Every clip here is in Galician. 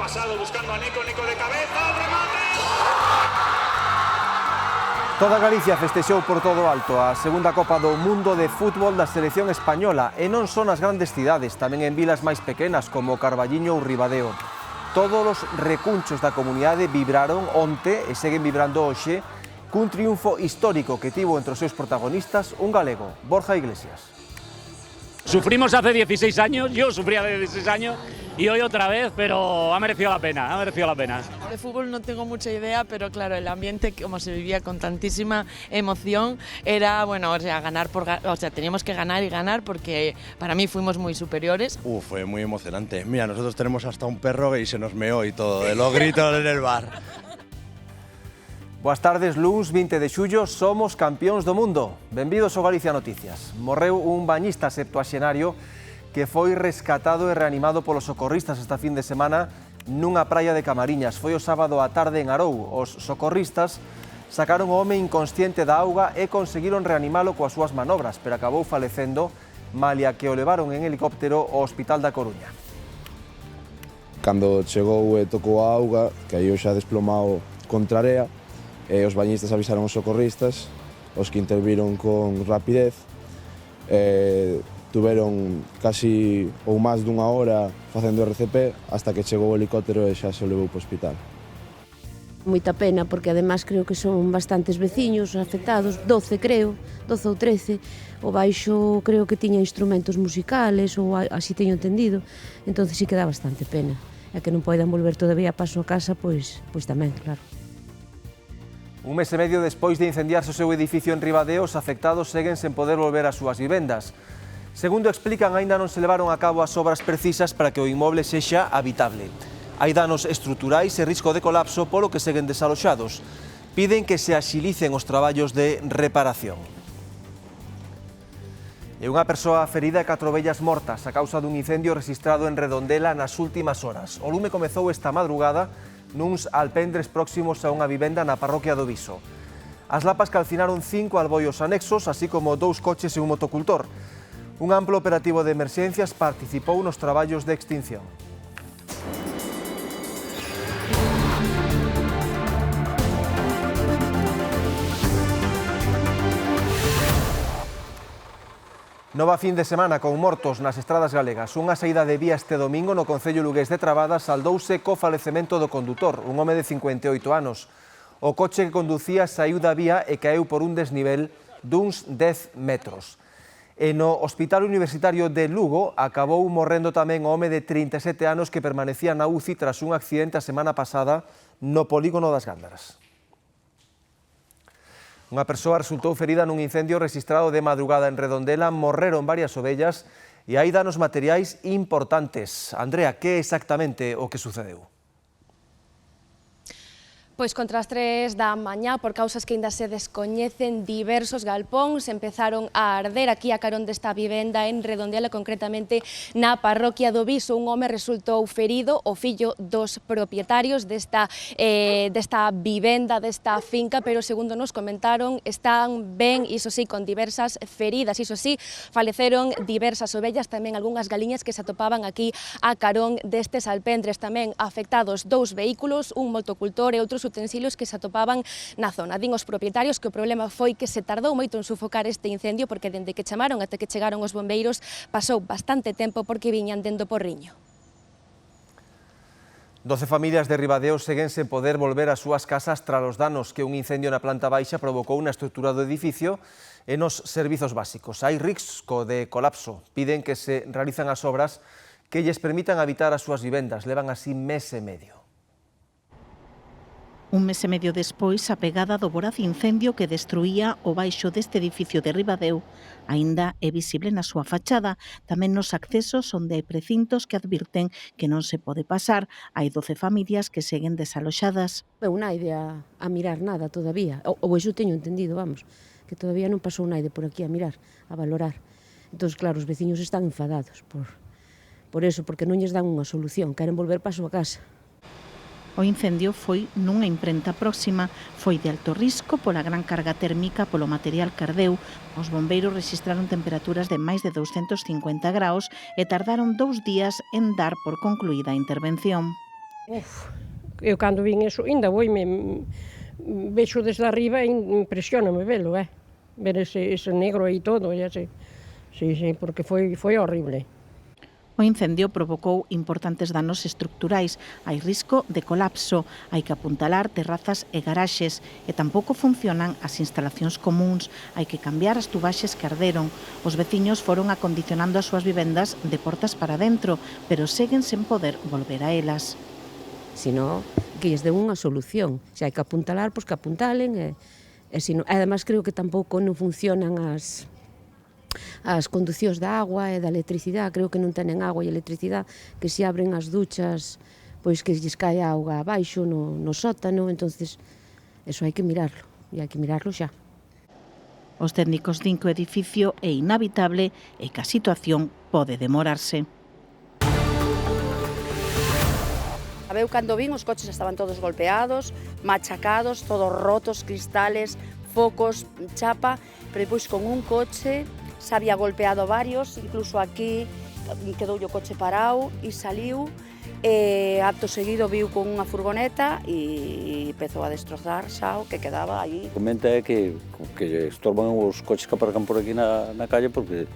pasado buscando a Nico, Nico de cabeza, el remate. Toda Galicia festexou por todo alto a segunda Copa do Mundo de Fútbol da selección española e non son as grandes cidades, tamén en vilas máis pequenas como Carballiño ou Ribadeo. Todos os recunchos da comunidade vibraron onte e seguen vibrando hoxe cun triunfo histórico que tivo entre os seus protagonistas un galego, Borja Iglesias. Sufrimos hace 16 años, yo sufrí hace 16 años y hoy otra vez, pero ha merecido la pena, ha merecido la pena. De fútbol no tengo mucha idea, pero claro, el ambiente, como se vivía con tantísima emoción, era, bueno, o sea, teníamos que ganar y ganar porque para mí fuimos muy superiores. Fue muy emocionante. Mira, nosotros tenemos hasta un perro y se nos meó y todo, de los gritos en el bar. Boas tardes, luns 20 de xullo, somos campións do mundo. Benvidos ao Galicia Noticias. Morreu un bañista septuaxenario que foi rescatado e reanimado polos socorristas esta fin de semana nunha praia de Camariñas. Foi o sábado á tarde en Arou. Os socorristas sacaron o home inconsciente da auga e conseguiron reanimalo coas súas manobras, pero acabou falecendo malia que o levaron en helicóptero ao Hospital da Coruña. Cando chegou e tocou a auga, que aí xa desplomado contra a area, os bañistas avisaron os socorristas, os que interviron con rapidez, tuveron casi ou máis dunha hora facendo RCP hasta que chegou o helicóptero e xa se o levou para o hospital. Moita pena porque ademais creo que son bastantes veciños afectados, 12 creo, 12 ou 13, o baixo creo que tiña instrumentos musicales ou así teño entendido, entonces sí que dá bastante pena. E que non poidan volver todavía a paso a casa, pois tamén, claro. Un mes e medio despois de incendiarse o seu edificio en Ribadeo, os afectados seguen sen poder volver ás súas vivendas. Segundo explican, aínda non se levaron a cabo as obras precisas para que o inmoble sexa habitable. Hai danos estruturais e risco de colapso polo que seguen desaloxados. Piden que se axilicen os traballos de reparación. E unha persoa ferida e 4 vellas mortas a causa dun incendio rexistrado en Redondela nas últimas horas. O lume comezou esta madrugada nuns alpendres próximos a unha vivenda na parroquia do Viso. As lapas calcinaron 5 alboios anexos, así como 2 coches e un motocultor. Un amplo operativo de emerxencias participou nos traballos de extinción. Nova fin de semana con mortos nas estradas galegas. Unha saída de vía este domingo no concello lugués de Trabada saldouse co falecemento do condutor, un home de 58 anos. O coche que conducía saiu da vía e caeu por un desnivel duns 10 metros. E no Hospital Universitario de Lugo acabou morrendo tamén o home de 37 anos que permanecía na UCI tras un accidente a semana pasada no polígono das Gándaras. Unha persoa resultou ferida nun incendio rexistrado de madrugada en Redondela, morreron varias ovellas e hai danos materiais importantes. Andrea, que é exactamente o que sucedeu? Pois contra as 3 da mañá, por causas que ainda se descoñecen, diversos galpóns empezaron a arder aquí a carón desta vivenda en Redondela, concretamente na parroquia do Viso. Un home resultou ferido, o fillo dos propietarios desta vivenda, desta finca, pero segundo nos comentaron, están ben, iso sí, con diversas feridas, iso sí, faleceron diversas ovellas, tamén algunhas galiñas que se atopaban aquí a carón destes alpendres. Tamén afectados 2 vehículos, un motocultor e outros utensilios que se atopaban na zona. Din os propietarios que o problema foi que se tardou moito en sufocar este incendio porque dende que chamaron até que chegaron os bombeiros pasou bastante tempo porque viñan dendo Porriño. 12 familias de Ribadeo seguen sen poder volver ás súas casas tras os danos que un incendio na planta baixa provocou na estrutura do edificio e nos servizos básicos. Hai risco de colapso. Piden que se realizan as obras que lles permitan habitar as súas vivendas. Levan así mes e medio. Un mes e medio despois, a pegada do voraz incendio que destruía o baixo deste edificio de Ribadeo aínda é visible na súa fachada, tamén nos accesos onde hai precintos que advirten que non se pode pasar. Hai 12 familias que seguen desaloxadas. Non hai a mirar nada todavía, ou iso teño entendido, vamos, que todavía non pasou naide por aquí a mirar, a valorar. Entón, claro, os veciños están enfadados por eso, porque non lles dan unha solución, queren volver para a súa casa. O incendio foi nunha imprenta próxima, foi de alto risco pola gran carga térmica polo material que ardeu. Os bombeiros rexistraron temperaturas de máis de 250 graus e tardaron 2 días en dar por concluída a intervención. Eu cando vin eso, ainda vou vexo desde arriba e impresióname velo, ver ese negro aí todo, sí, porque foi horrible. O incendio provocou importantes danos estructurais, hai risco de colapso, hai que apuntalar terrazas e garaxes e tampouco funcionan as instalacións comúns, hai que cambiar as tubaxes que arderon. Os veciños foron acondicionando as súas vivendas de portas para dentro, pero seguen sen poder volver a elas. Sino que lles deu unha solución. Se hai que apuntalar, pois que apuntalen. Ademais, creo que tampouco non funcionan as conducións da agua e da electricidade, creo que non tenen agua e electricidade, que se abren as duchas, pois que lles cae a auga abaixo no sótano, entonces eso hai que mirarlo, e hai que mirarlo xa. Os técnicos din que o edificio é inhabitable e que a situación pode demorarse. Eu cando vin, os coches estaban todos golpeados, machacados, todos rotos, cristales, focos, chapa, pero depois con un coche se había golpeado varios, incluso aquí quedou o coche parado e saliu, acto seguido viu con unha furgoneta e empezou a destrozar xa o que quedaba aí. Comenta é que estorban os coches que aparcan por aquí na calle porque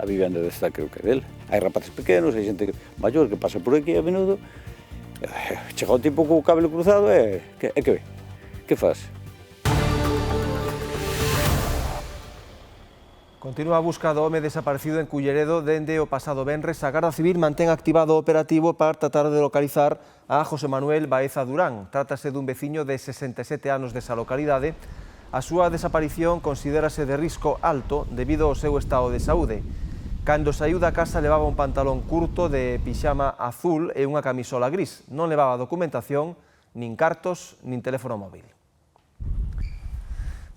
a vivenda desta creo que é del. Hai rapaces pequenos, hai xente maior que pasa por aquí a menudo, chega o tipo co cable cruzado e que faz? Continúa a busca do home desaparecido en Culleredo dende o pasado venres. A Garda Civil mantén activado o operativo para tratar de localizar a José Manuel Baeza Durán. Trátase dun veciño de 67 anos desa localidade. A súa desaparición considérase de risco alto debido ao seu estado de saúde. Cando saiu da casa levaba un pantalón curto de pixama azul e unha camisola gris. Non levaba documentación, nin cartos, nin teléfono móvil.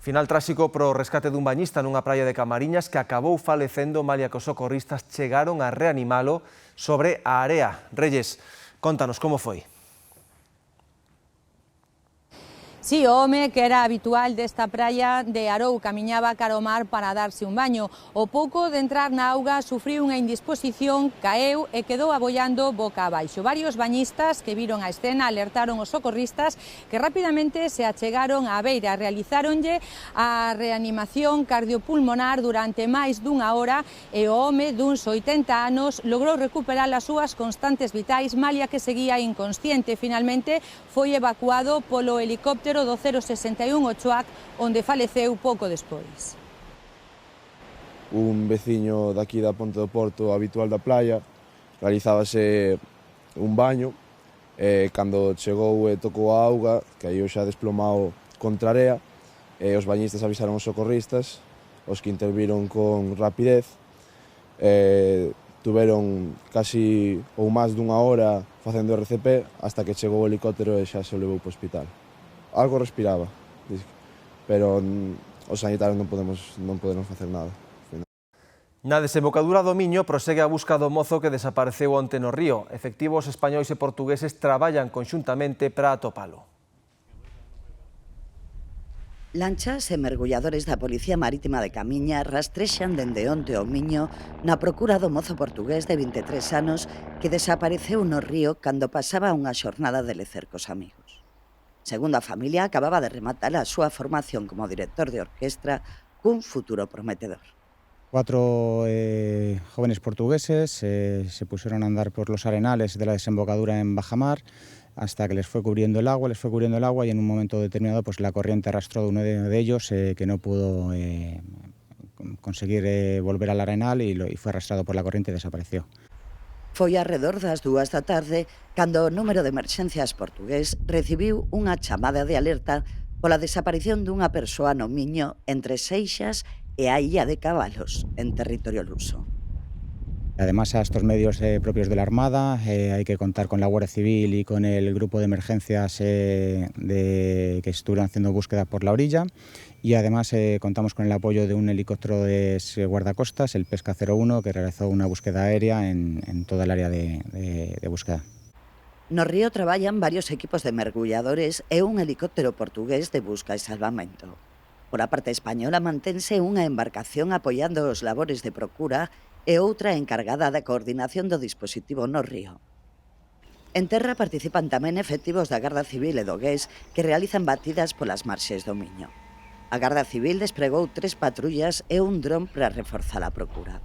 Final tráxico pro rescate dun bañista nunha praia de Camariñas que acabou falecendo malia que os socorristas chegaron a reanimalo sobre a area. Reyes, contanos como foi. Si, o home, que era habitual desta praia de Arou, camiñaba cara ao mar para darse un baño. O pouco de entrar na auga sufriu unha indisposición, caeu e quedou abollando boca abaixo. Varios bañistas que viron a escena alertaron os socorristas que rapidamente se achegaron á beira. Realizáronlle a reanimación cardiopulmonar durante máis dunha hora e o home duns 80 anos logrou recuperar as súas constantes vitais, malia que seguía inconsciente. Finalmente foi evacuado polo helicóptero do 061 Ochoac, onde faleceu pouco despois. Un veciño daqui da Ponte do Porto, habitual da playa, realizábase un baño, e cando chegou e tocou a auga, que aí xa desplomado contra a area, e os bañistas avisaron os socorristas, os que interviron con rapidez, tuveron casi ou máis dunha hora facendo RCP hasta que chegou o helicóptero e xa se o levou para o hospital. Algo respiraba, pero os sanitarios non podemos facer nada. Na desembocadura do Miño prosegue a busca do mozo que desapareceu onte no río. Efectivos españois e portugueses traballan conxuntamente para atopalo. Lanchas e mergulladores da Policía Marítima de Camiña rastrexan dende onte o Miño na procura do mozo portugués de 23 anos que desapareceu no río cando pasaba unha xornada de lecer cos amigos. Segundo a familia, acababa de rematar a súa formación como director de orquestra cun futuro prometedor. 4 jóvenes portugueses se pusieron a andar por los arenales de la desembocadura en bajamar hasta que les fue cubriendo el agua y en un momento determinado pues la corriente arrastró a uno de ellos que no pudo conseguir volver al arenal y fue arrastrado por la corriente y desapareció. Foi arredor das 2 da tarde cando o número de emerxencias portugués recibiu unha chamada de alerta pola desaparición dunha persoa no Miño entre Seixas e a Illa de Cabalos, en territorio luso. Además, a estos medios propios de la Armada hay que contar con la Guardia Civil y con el grupo de emergencias que estuvieron haciendo búsqueda por la orilla. Y además contamos con el apoyo de un helicóptero de guardacostas, el Pesca 01, que realizó una búsqueda aérea en toda el área de búsqueda. No río traballan varios equipos de mergulladores e un helicóptero portugués de busca e salvamento. Por a parte española mantense unha embarcación apoiando os labores de procura e outra encargada da coordinación do dispositivo no río. En terra participan tamén efectivos da Garda Civil e do GES que realizan batidas polas marxes do Miño. A Garda Civil despregou 3 patrullas e un dron para reforzar a procura.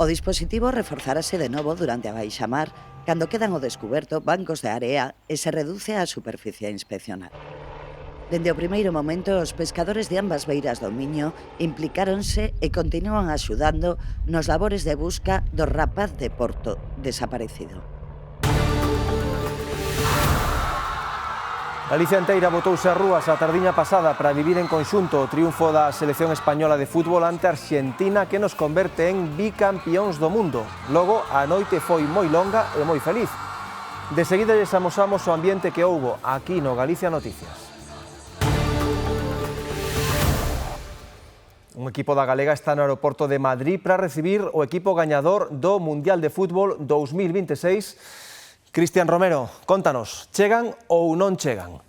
O dispositivo reforzarase de novo durante a baixamar cando quedan ao descuberto bancos de area e se reduce a superficie a inspeccionar. Dende o primeiro momento, os pescadores de ambas beiras do Miño implicáronse e continúan axudando nos labores de busca do rapaz de Porto desaparecido. Galicia enteira botouse ás rúas a tardiña pasada para vivir en conxunto o triunfo da selección española de fútbol ante Arxentina que nos converte en bicampións do mundo. Logo, a noite foi moi longa e moi feliz. De seguida lles amosamos o ambiente que houbo aquí no Galicia Noticias. Un equipo da Galega está no aeroporto de Madrid para recibir o equipo gañador do Mundial de Fútbol 2026. Cristian Romero, contanos, chegan ou non chegan?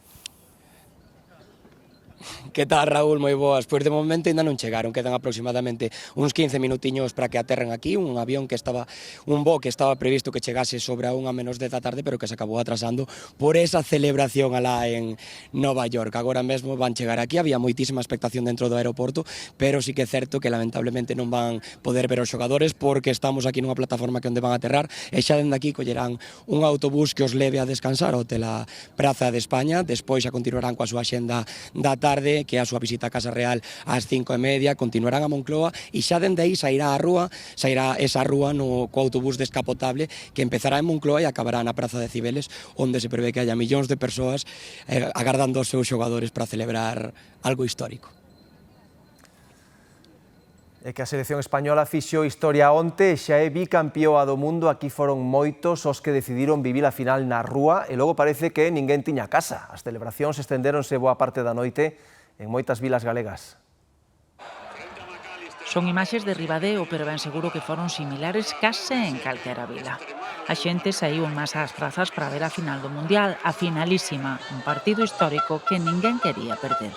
Que tal, Raúl? Moi boas. Pois de momento ainda non chegaron, quedan aproximadamente uns 15 minutiños para que aterren aquí, un voo que estaba previsto que chegase sobre a 1:10 da tarde, pero que se acabou atrasando por esa celebración alá en Nova York. Agora mesmo van chegar aquí, había moitísima expectación dentro do aeroporto, pero sí que é certo que lamentablemente non van poder ver os xogadores porque estamos aquí nunha plataforma que onde van a aterrar e xa dende aquí collerán un autobús que os leve a descansar ao hotel a Praza de España, despois xa continuarán coa súa xenda da tarde, que é a súa visita a Casa Real ás 5:30, continuarán a Moncloa e xa dende aí sairá esa rúa co autobús descapotable que empezará en Moncloa e acabará na Praza de Cibeles, onde se prevé que haya millóns de persoas agardando os seus xogadores para celebrar algo histórico. É que a selección española fixo historia onte, xa é bicampeoa do mundo, aquí foron moitos os que decidiron vivir a final na rúa e logo parece que ninguén tiña casa. As celebracións estendéronse boa parte da noite en moitas vilas galegas. Son imaxes de Ribadeo, pero ben seguro que foron similares case en calquera vila. A xente saíu en masa ás prazas para ver a final do Mundial, a finalísima, un partido histórico que ninguén quería perder.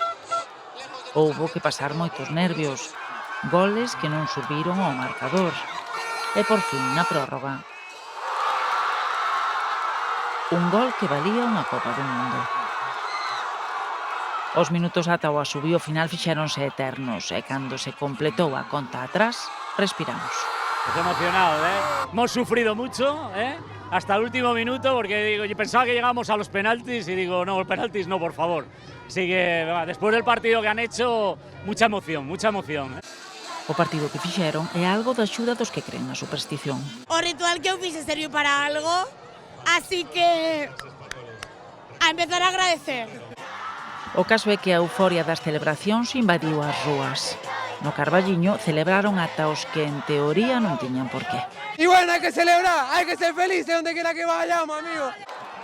Houbo que pasar moitos nervios, goles que non subiron ao marcador. E por fin, na prórroga, un gol que valía unha Copa do Mundo. Os minutos ata o asubío final fixéronse eternos e cando se completou a conta atrás, respiramos. Estoy emocionado, Hemos sufrido mucho, hasta el último minuto, porque yo pensaba que llegábamos a los penaltis y digo, no, los penaltis no, por favor. Así que después del partido que han hecho, mucha emoción, mucha emoción. O partido que fixeron é algo da axuda dos que creen na superstición. O ritual que eu fixe serviu para algo, así que a empezar a agradecer. O caso é que a euforia das celebracións invadiu as rúas. No Carballiño celebraron ata os que en teoría non tiñan por qué. E bueno, hai que celebrar, hai que ser felices onde quera que vayamos, amigo.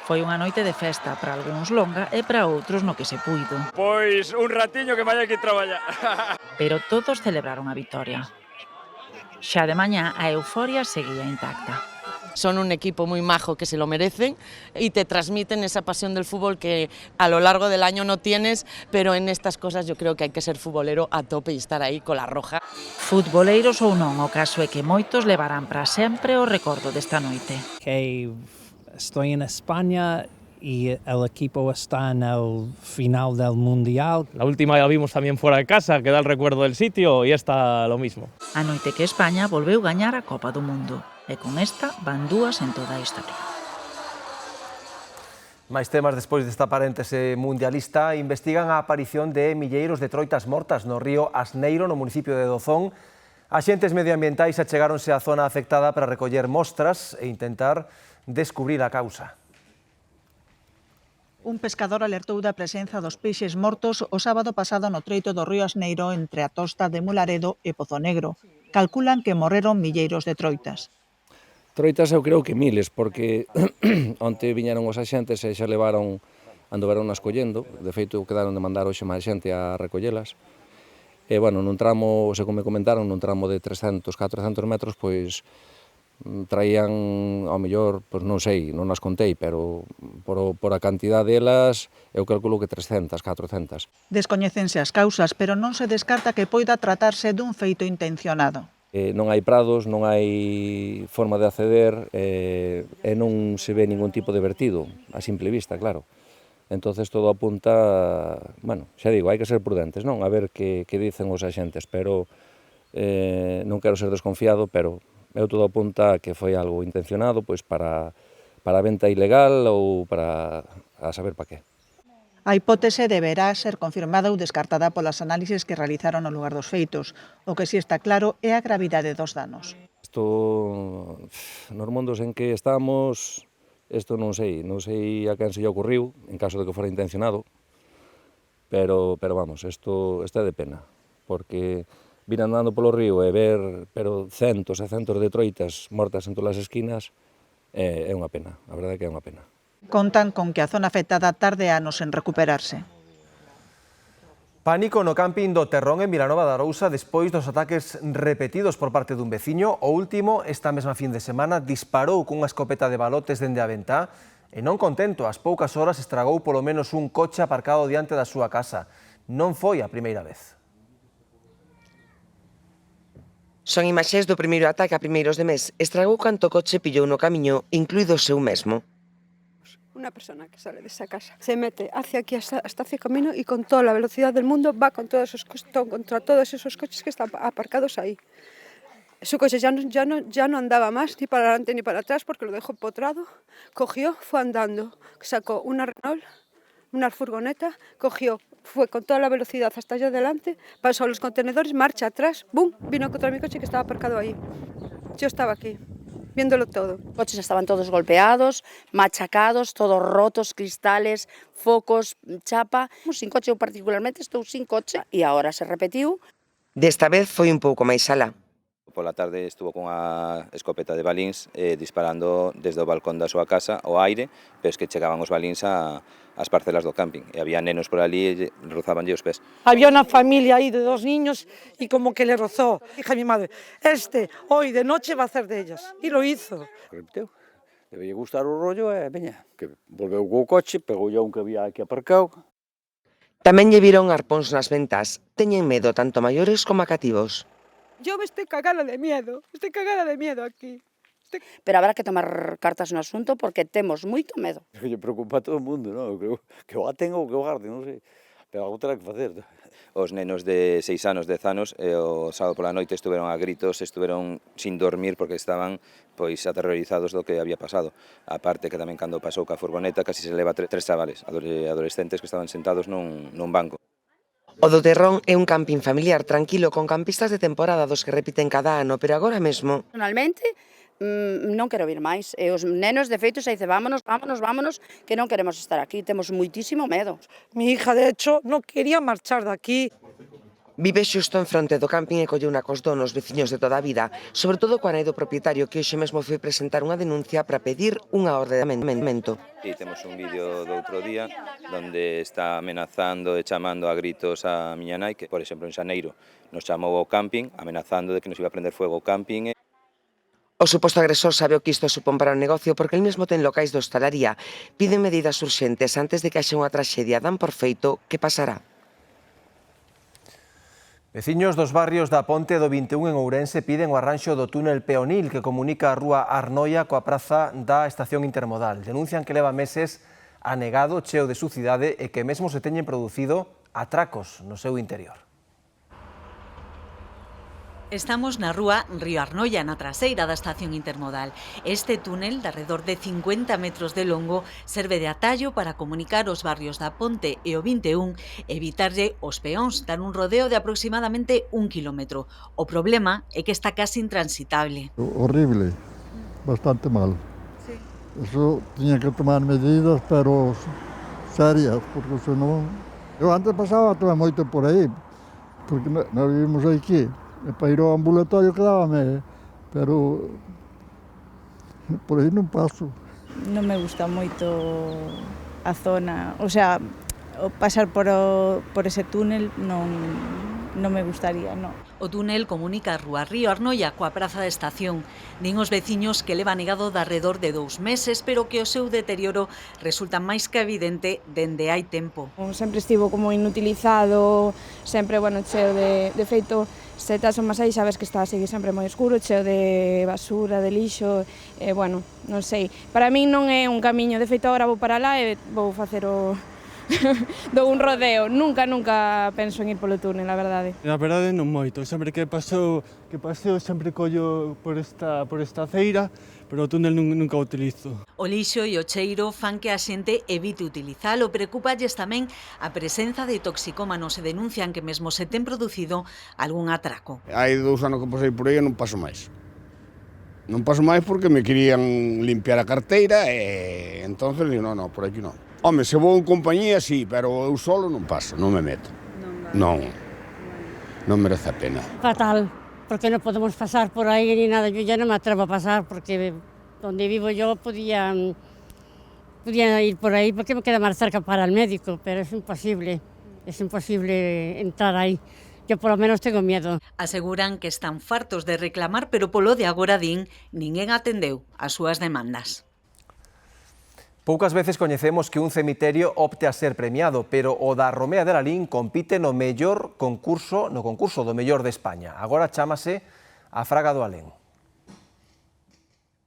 Foi unha noite de festa, para algúns longa e para outros no que se puido. Pois un ratiño que vaya aquí traballar. Pero todos celebraron a vitoria. Xa de mañá a euforia seguía intacta. Son un equipo muy majo que se lo merecen y te transmiten esa pasión del fútbol que a lo largo del año no tienes, pero en estas cosas yo creo que hay que ser futbolero a tope y estar ahí con la roja. Futboleiros ou non, o caso é que moitos levarán para sempre o recordo desta noite. Que estoy en España y el equipo está en el final del Mundial. La última ya la vimos también fuera de casa, queda el recuerdo del sitio y esta lo mismo. A noite que España volveu gañar a Copa do Mundo. E con esta van dúas en toda a historia. Máis temas despois desta paréntese mundialista. Investigan a aparición de milleiros de troitas mortas no río Asneiro, no municipio de Dozón. Axentes medioambientais achegáronse á zona afectada para recoller mostras e intentar descubrir a causa. Un pescador alertou da presenza dos peixes mortos o sábado pasado no treito do río Asneiro entre a Tosta de Mularedo e Pozo Negro. Calculan que morreron milleiros de troitas. Troitas eu creo que miles, porque onte viñeron os axentes e xa levaron, andoveron nas collendo, de feito quedaron de mandar hoxe máis xente a recollelas. E, bueno, nun tramo, según me comentaron, nun tramo de 300, 400 metros, pois traían, ao mellor, pois non sei, non as contei, pero por a cantidad delas, eu calculo que 300, 400. Descoñécense as causas, pero non se descarta que poida tratarse dun feito intencionado. Non hai prados, non hai forma de acceder e non se ve ningún tipo de vertido, a simple vista, claro. Entonces todo apunta, bueno, xa digo, hai que ser prudentes, non? A ver que dicen os axentes, pero non quero ser desconfiado, pero todo apunta que foi algo intencionado pois para a venta ilegal ou para a saber para que. A hipótese deberá ser confirmada ou descartada polas análises que realizaron no lugar dos feitos. O que si está claro é a gravidade dos danos. Isto, nos mundos en que estamos, isto non sei a quen se lle ocurriu, en caso de que fora intencionado, pero vamos, isto é de pena, porque vir andando polo río e ver centos e centos de troitas mortas en todas as esquinas é unha pena, a verdade é que é unha pena. Contan con que a zona afectada tarde anos en recuperarse. Pánico no camping do Terrón en Vilanova de Arousa despois dos ataques repetidos por parte dun veciño. O último, esta mesma fin de semana, disparou cunha escopeta de balotes dende a ventá e non contento, ás poucas horas estragou polo menos un coche aparcado diante da súa casa. Non foi a primeira vez. Son imaxes do primeiro ataque a primeiros de mes. Estragou canto coche pillou no camiño, incluído o seu mesmo. Una persona que sale de esa casa se mete hacia aquí hasta hacia el camino y con toda la velocidad del mundo va contra todos esos coches que están aparcados ahí. Su coche ya no andaba más ni para adelante ni para atrás porque lo dejó empotrado. Cogió, fue andando, sacó una Renault, una furgoneta, cogió, fue con toda la velocidad hasta allá adelante, pasó a los contenedores, marcha atrás, ¡bum! Vino contra mi coche que estaba aparcado ahí. Yo estaba aquí, viéndolo todo. Los coches estaban todos golpeados, machacados, todos rotos, cristales, focos, chapa. Sin coche, eu particularmente estou sin coche e agora se repetiu. Desta vez foi un pouco máis alá. Pola tarde estuvo con a escopeta de balíns disparando desde o balcón da súa casa ao aire, pero es que chegaban os balíns ás parcelas do camping e había nenos por ali e rozabanlle os pés. Había una familia aí de 2 niños y como que le rozó. Dije a mi madre, hoy de noche va a hacer de ellas. Y lo hizo. Repeteu, debía gustar o rollo e veña, que volveu co coche, pegou ya un que había aquí aparcado. Tamén lle viron arpóns nas ventas. Teñen medo tanto maiores como a cativos. Yo me estoy cagada de miedo aquí. Pero habrá que tomar cartas no asunto porque temos moito medo. Lle preocupa a todo o mundo, non? Que o aten ou que o garden, non sei. Pero algo terá que facer. Os nenos de 6 anos, 10 anos, o sábado pola noite estuveron a gritos, estuveron sin dormir porque estaban pois aterrorizados do que había pasado. A parte que tamén cando pasou ca furgoneta casi se leva 3 chavales, adolescentes que estaban sentados nun banco. O do Terrón é un camping familiar tranquilo con campistas de temporada dos que repiten cada ano, pero agora mesmo... Personalmente, non quero vir máis. E os nenos, de feito, se dice vámonos, que non queremos estar aquí. Temos moitísimo medo. Mi hija, de hecho, no quería marchar de aquí. Vive xusto en fronte do camping e colleu na cos donos veciños de toda a vida, sobre todo coa nai do propietario que hoxe mesmo foi presentar unha denuncia para pedir unha orde de amendamento. Sí, temos un vídeo do outro día onde está amenazando e chamando a gritos a miña nai, que, por exemplo, en xaneiro nos chamou ao camping, amenazando de que nos iba a prender fuego o camping. O suposto agresor sabe o que isto supón para o negocio porque el mesmo ten locais de hostalaría. Piden medidas urxentes antes de que haxe unha traxedia. Dan por feito que pasará. Veciños dos barrios da Ponte do 21 en Ourense piden o arranxo do túnel peonil que comunica a rúa Arnoia coa praza da estación intermodal. Denuncian que leva meses anegado, cheo de sucidade e que mesmo se teñen producido atracos no seu interior. Estamos na rúa Río Arnoia, na traseira da estación intermodal. Este túnel, de alrededor de 50 metros de longo, serve de atallo para comunicar os barrios da Ponte e o 21 e evitarlle os peóns dar un rodeo de aproximadamente 1 kilómetro. O problema é que está casi intransitable. Horrible, bastante mal. Sí. Eso tiña que tomar medidas, pero serias, porque senón... Eu antes pasaba todo moito por aí, porque nós vivimos aquí. E para ir ao ambulatorio quedábame, pero por aí non paso. Non me gusta moito a zona, o sea, pasar por ese túnel non me gustaría, non. O túnel comunica a rúa Río Arnoia coa praza da estación. Din os veciños que leva negado de alrededor de 2 meses, pero que o seu deterioro resulta máis que evidente dende hai tempo. Sempre estivo como inutilizado, sempre, cheo de feito, Se tes unhas aí sabes que está a seguir sempre moi escuro, cheo de basura, de lixo, bueno, non sei. Para min non é un camiño, de feito agora vou para lá e vou facer o... dou un rodeo, nunca penso en ir polo túnel, a verdade. Na verdade non moito, sempre que paseo sempre collo por esta aceira, pero o túnel nunca o utilizo. O lixo e o cheiro fan que a xente evite utilizalo. Preocúpalles tamén a presenza de toxicómanos e denuncian que mesmo se ten producido algún atraco. Hai 2 anos que pasei por aí e non paso máis. Non paso máis porque me querían limpiar a carteira e entonces digo, non, por aquí non. Home, se vou en compañía, sí, pero eu solo non paso, non me meto. Non merece a pena. Fatal, porque non podemos pasar por aí ni nada, yo ya non me atrevo a pasar porque donde vivo yo podía ir por aí porque me queda máis cerca para el médico, pero es imposible entrar aí. Yo por lo menos tengo miedo. Aseguran que están fartos de reclamar, pero polo de agora din, ninguén atendeu as súas demandas. Poucas veces coñecemos que un cemiterio opte a ser premiado, pero o da Romea de Lalín compite no concurso do mellor de España. Agora chámase a Fraga do Alén.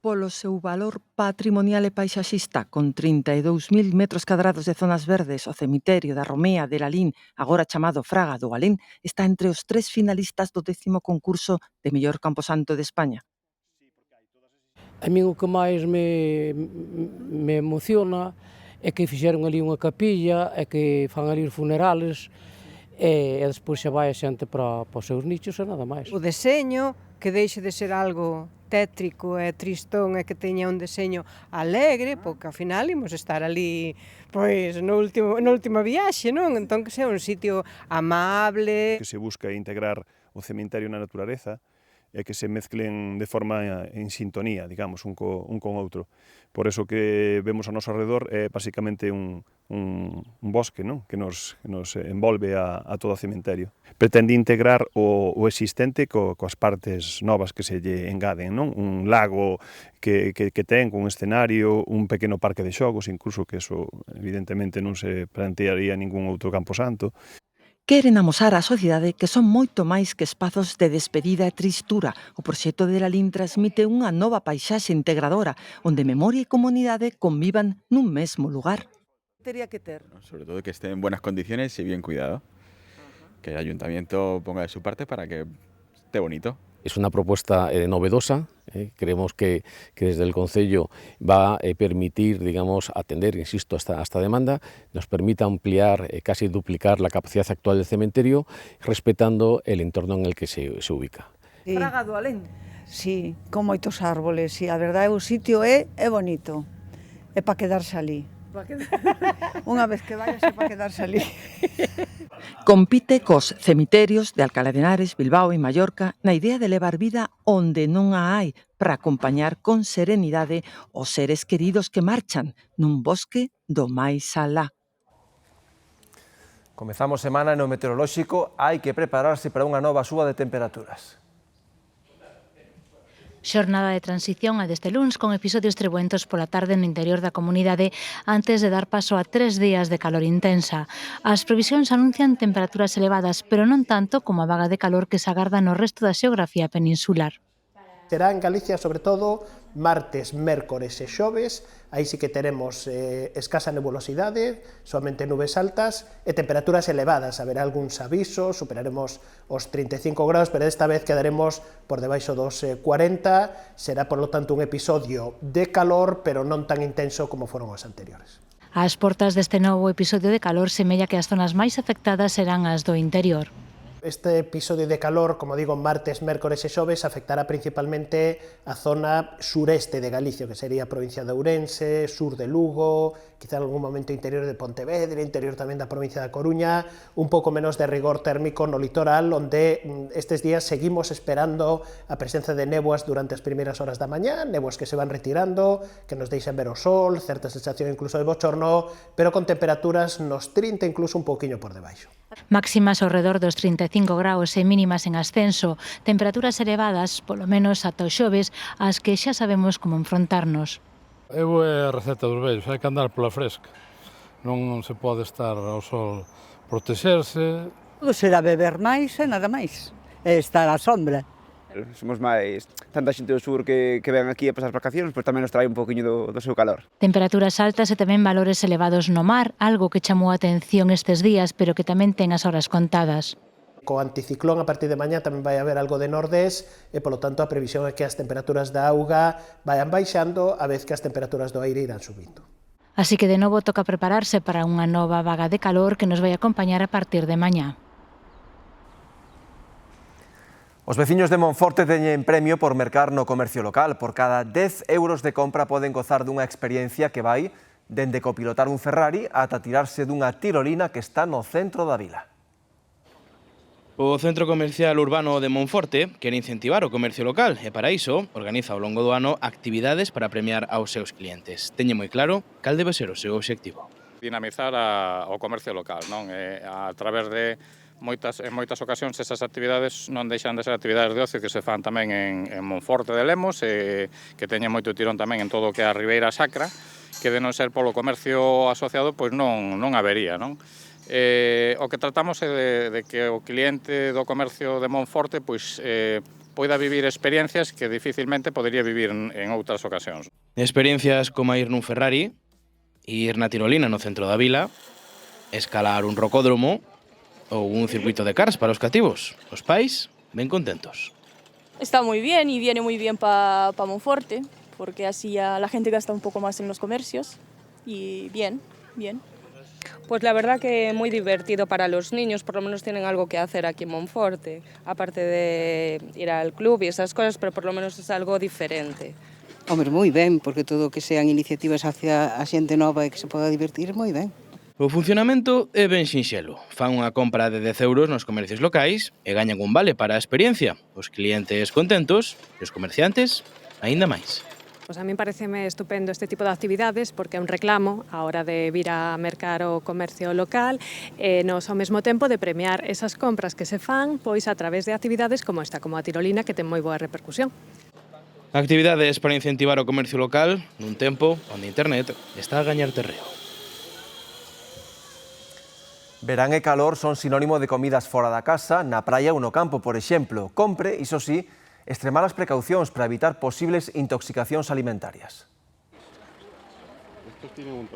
Polo seu valor patrimonial e paisaxista, con 32.000 metros cadrados de zonas verdes, o cemiterio da Romea de Lalín, agora chamado Fraga do Alén, está entre os 3 finalistas do 10º concurso de mellor camposanto de España. A min o que máis me emociona é que fixeron ali unha capilla, é que fan ali os funerales e despois xa vai a xente para os seus nichos e nada máis. O deseño, que deixe de ser algo tétrico e tristón e que teña un deseño alegre, porque ao final imos estar ali pois na última viaxe, non? Entón que sea un sitio amable. Que se busca integrar o cemiterio na natureza e que se mezclen de forma en sintonía, digamos, un con outro. Por eso que vemos ao noso alrededor é basicamente un bosque, non? Que nos envolve a todo o cemiterio. Pretende integrar o existente coas partes novas que se lle engaden, non? Un lago que ten con un escenario, un pequeno parque de xogos, incluso que eso evidentemente non se plantearía ningún outro camposanto. Queren amosar á sociedade que son moito máis que espazos de despedida e tristura. O proxecto de Lalín transmite unha nova paisaxe integradora, onde memoria e comunidade convivan nun mesmo lugar. Tería que ter. Sobre todo que esté en buenas condiciones y bien cuidado. Que el ayuntamiento ponga de su parte para que esté bonito. Es una propuesta novedosa, creemos que desde el Concello va a permitir, digamos, atender, insisto, a esta demanda, nos permita ampliar, casi duplicar la capacidad actual del cementerio, respetando el entorno en el que se ubica. Sí. Fraga do Alén. Sí, con moitos árboles, sí, a verdade o sitio é bonito, é para quedarse ali. Unha vez que vayas é para quedarse ali. Compite cos cemiterios de Alcalá de Henares, Bilbao e Mallorca na idea de levar vida onde non a hai para acompañar con serenidade os seres queridos que marchan nun bosque do máis alá. Comezamos semana no meteorolóxico, hai que prepararse para unha nova suba de temperaturas. Xornada de transición a deste luns con episodios trebuentos pola tarde no interior da comunidade antes de dar paso a 3 días de calor intensa. As previsións anuncian temperaturas elevadas, pero non tanto como a vaga de calor que se agarda no resto da xeografía peninsular. Será en Galicia, sobre todo, martes, mércores e xoves, aí sí que teremos escasa nebulosidade, somente nubes altas e temperaturas elevadas, haberá algúns avisos, superaremos os 35 graus, pero desta vez quedaremos por debaixo dos 40, será, por lo tanto, un episodio de calor, pero non tan intenso como foron os anteriores. Ás portas deste novo episodio de calor semella que as zonas máis afectadas serán as do interior. Este episodio de calor, como digo, martes, mércores e xoves, afectará principalmente a zona sureste de Galicia, que sería a provincia de Ourense, sur de Lugo, quizá en algún momento interior de Pontevedra, interior tamén da provincia da Coruña, un pouco menos de rigor térmico no litoral, onde estes días seguimos esperando a presenza de néboas durante as primeiras horas da mañá, néboas que se van retirando, que nos deixan ver o sol, certa sensación incluso de bochorno, pero con temperaturas nos 30, incluso un pouquiño por debaixo. Máximas ao redor dos 35 graus e mínimas en ascenso, temperaturas elevadas, polo menos ata o xoves, ás que xa sabemos como enfrontarnos. Eu é a receta dos vellos, hai que andar pola fresca. Non se pode estar ao sol protexerse. Todo será beber máis e nada máis. estar á sombra. Somos máis tanta xente do sur que ven aquí a pasar vacacións, pois tamén nos trae un poquinho do seu calor. Temperaturas altas e tamén valores elevados no mar, algo que chamou a atención estes días, pero que tamén ten as horas contadas. Co anticiclón a partir de mañá tamén vai haber algo de nordés e, polo tanto, a previsión é que as temperaturas da auga vayan baixando a vez que as temperaturas do aire irán subindo. Así que de novo toca prepararse para unha nova vaga de calor que nos vai acompañar a partir de mañá. Os veciños de Monforte teñen premio por mercar no comercio local. Por cada 10 euros de compra poden gozar dunha experiencia que vai dende copilotar un Ferrari ata tirarse dunha tirolina que está no centro da vila. O Centro Comercial Urbano de Monforte quere incentivar o comercio local e para iso organiza ao longo do ano actividades para premiar aos seus clientes. Teñe moi claro cal debe ser o seu obxectivo. Dinamizar o comercio local, non? A través de en moitas ocasións esas actividades non deixan de ser actividades de ocio que se fan tamén en Monforte de Lemos e que teñen moito tirón tamén en todo o que é a Ribeira Sacra, que de non ser polo comercio asociado pois non habería, non? O que tratamos é de que o cliente do comercio de Monforte pois poida vivir experiencias que dificilmente podería vivir en outras ocasións. Experiencias como ir nun Ferrari, ir na tirolina no centro da vila, escalar un rocódromo ou un circuito de cars para os cativos. Os pais ben contentos. Está muy bien y viene muy bien para Monforte, porque así ya la gente gasta un poco más en los comercios y bien. Pues la verdad que muy divertido para los niños, por lo menos tienen algo que hacer aquí en Monforte, aparte de ir al club y esas cosas, pero por lo menos es algo diferente. Hombre, moi ben, porque todo o que sean iniciativas hacia a xente nova e que se poda divertir, moi ben. O funcionamento é ben sinxelo. Fan unha compra de 10 euros nos comercios locais e gañan un vale para a experiencia. Os clientes contentos e os comerciantes aínda máis. Pues a mí pareceme estupendo este tipo de actividades porque é un reclamo a hora de vir a mercar o comercio local e nos ao mesmo tempo de premiar esas compras que se fan pois a través de actividades como esta, como a tirolina, que ten moi boa repercusión. Actividades para incentivar o comercio local nun tempo onde internet está a gañar terreo. Verán e calor son sinónimo de comidas fora da casa, na praia ou no campo, por exemplo. Compre, iso sí, extremar as precaucións para evitar posibles intoxicacións alimentarias.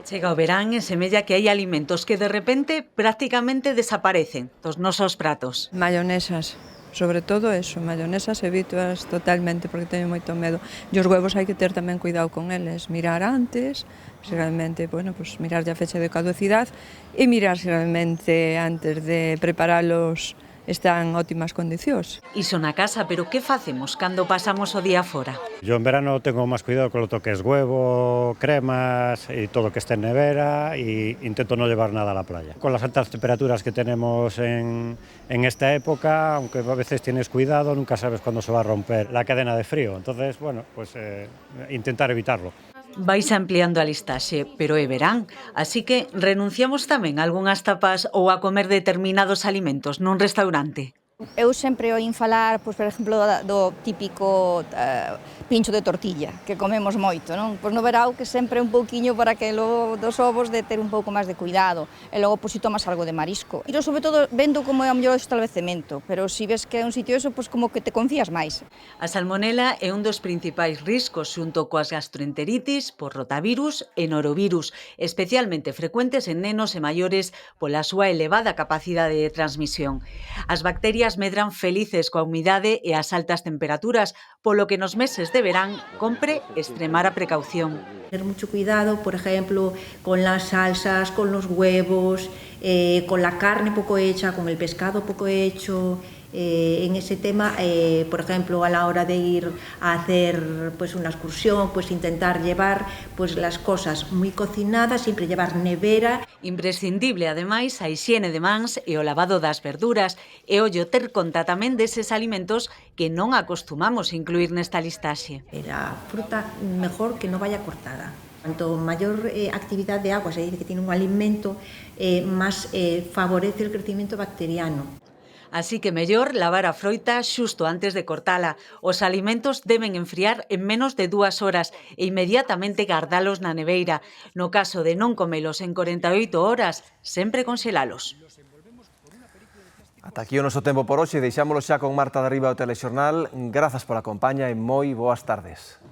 Chega o verán e semella que hai alimentos que de repente prácticamente desaparecen dos nosos pratos. Mayonesas, sobre todo eso, mayonesas evitoas totalmente porque teño moito medo. E os huevos hai que ter tamén cuidado con eles, mirar antes, se realmente, pues mirar a fecha de caducidade e mirar se realmente antes de preparalos están en óptimas condicións. Iso na casa, pero que facemos cando pasamos o día fora? Yo en verano tengo máis cuidado con lo que es huevo, cremas e todo que esté en nevera e intento no llevar nada a la playa. Con las altas temperaturas que tenemos en esta época, aunque a veces tienes cuidado, nunca sabes cuándo se va a romper la cadena de frío. Entonces, bueno, pues intentar evitarlo. Vais ampliando a listaxe, pero é verán, así que renunciamos tamén a algunhas tapas ou a comer determinados alimentos nun restaurante. Eu sempre oín falar, por exemplo, do típico pincho de tortilla, que comemos moito, non? Pois no verao que sempre un pouquiño para aquelo dos ovos de ter un pouco máis de cuidado, e logo pois si tomas algo de marisco. E sobre todo vendo como é o mellor establecemento, pero si ves que é un sitio eso, pois como que te confías máis. A salmonela é un dos principais riscos xunto coas gastroenteritis por rotavirus e norovirus, especialmente frecuentes en nenos e maiores pola súa elevada capacidade de transmisión. As bacterias medran felices coa humidade e as altas temperaturas, polo que nos meses de verán compre extremar a precaución. Tener mucho cuidado, por ejemplo, con las salsas, con los huevos, con la carne poco hecha, con el pescado poco hecho. En ese tema, por ejemplo, a la hora de ir a hacer pues una excursión, pues intentar llevar pues las cosas muy cocinadas, siempre llevar nevera. Imprescindible, ademais, a hixiene de mans e o lavado das verduras e ollo ter conta tamén deses alimentos que non acostumamos incluir nesta listaxe. La fruta mejor que no vaya cortada. Cuanto mayor actividad de agua, es decir, que tiene un alimento, más favorece el crecimiento bacteriano. Así que mellor lavar a froita xusto antes de cortala. Os alimentos deben enfriar en menos de 2 horas e inmediatamente gardalos na neveira. No caso de non comelos en 48 horas, sempre conxelalos. Ata aquí o noso tempo por hoxe, deixámolo xa con Marta de Riba do Telexornal. Grazas pola compaña e moi boas tardes.